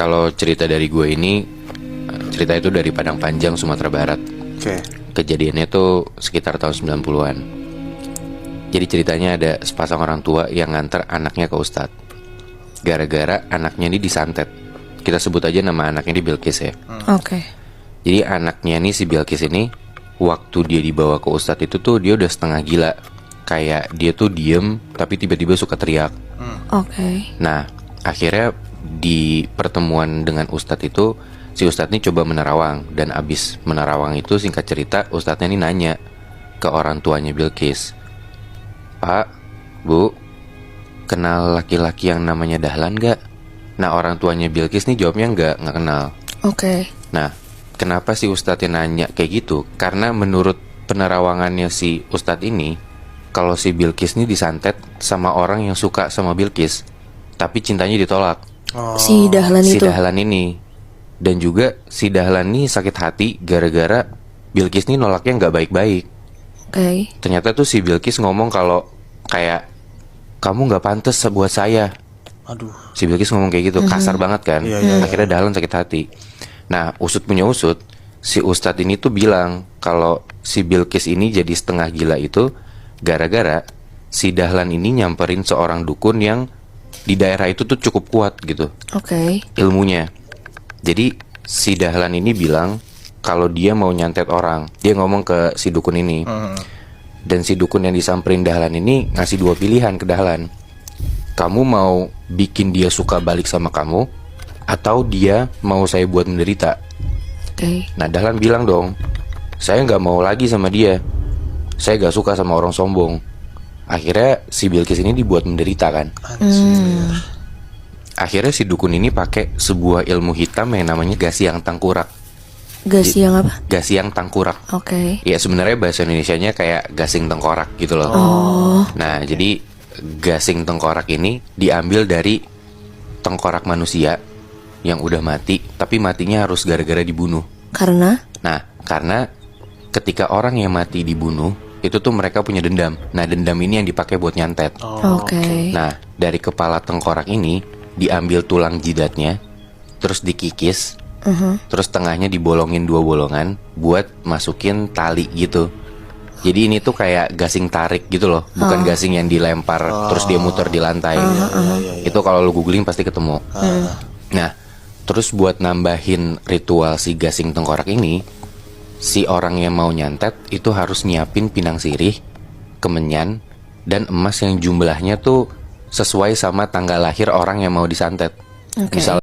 Kalau cerita dari gue ini, cerita itu dari Padang Panjang, Sumatera Barat. Oke. Kejadiannya tuh sekitar tahun 90-an. Jadi ceritanya ada sepasang orang tua yang nganter anaknya ke ustadz. Gara-gara anaknya ini disantet. Kita sebut aja nama anaknya ini Bilqis ya. Oke. Jadi anaknya nih, si Bilqis ini, waktu dia dibawa ke ustadz itu tuh dia udah setengah gila. Kayak dia tuh diem tapi tiba-tiba suka teriak. Oke. Nah, akhirnya di pertemuan dengan ustadz itu, si ustadz ini coba menerawang. Dan abis menerawang itu, singkat cerita, ustadznya ini nanya ke orang tuanya Bilqis, "Pak, Bu, kenal laki-laki yang namanya Dahlan gak?" Nah, orang tuanya Bilqis nih jawabnya nggak kenal. Oke. Nah, kenapa si ustadznya nanya kayak gitu? Karena menurut penerawangannya si ustadz ini, kalau si Bilqis ini disantet sama orang yang suka sama Bilqis, tapi cintanya ditolak. Si Dahlan Si itu. Dahlan ini. Dan juga si Dahlan ini sakit hati gara-gara Bilqis ini nolaknya nggak baik-baik. Oke. Ternyata tuh si Bilqis ngomong kalau kayak, "Kamu nggak pantas buat saya." Aduh. Si Bilqis ngomong kayak gitu, kasar banget kan. Iya. Akhirnya Dahlan sakit hati. Nah, usut punya usut, si ustadz ini tuh bilang kalau si Bilqis ini jadi setengah gila itu gara-gara si Dahlan ini nyamperin seorang dukun yang di daerah itu tuh cukup kuat gitu Oke. ilmunya. Jadi si Dahlan ini bilang kalau dia mau nyantet orang. Dia ngomong ke si dukun ini. Dan si dukun yang disamperin Dahlan ini ngasih dua pilihan ke Dahlan. Kamu mau bikin dia suka balik sama kamu, atau dia mau saya buat menderita? Oke. Nah, Dahlan bilang dong, "Saya nggak mau lagi sama dia. Saya nggak suka sama orang sombong." Akhirnya si Bilqis ini dibuat menderita kan. Akhirnya si dukun ini pakai sebuah ilmu hitam yang namanya Gasiang Tangkurak. Gasiang apa? Gasiang Tangkurak. Oke. Ya sebenarnya bahasa Indonesianya kayak gasing tengkorak gitu loh. Nah, jadi gasing tengkorak ini diambil dari tengkorak manusia yang udah mati, tapi matinya harus gara-gara dibunuh. Karena? Nah, karena ketika orang yang mati dibunuh, itu tuh mereka punya dendam. Nah, dendam ini yang dipakai buat nyantet. Oke. Nah, dari kepala tengkorak ini diambil tulang jidatnya, terus dikikis, terus tengahnya dibolongin 2 bolongan buat masukin tali gitu. Jadi ini tuh kayak gasing tarik gitu loh, bukan gasing yang dilempar terus dia muter di lantai. Itu kalau lu googling pasti ketemu. Nah, terus buat nambahin ritual si gasing tengkorak ini, si orang yang mau nyantet itu harus nyiapin pinang sirih, kemenyan, dan emas yang jumlahnya tuh sesuai sama tanggal lahir orang yang mau disantet. Oke. Misal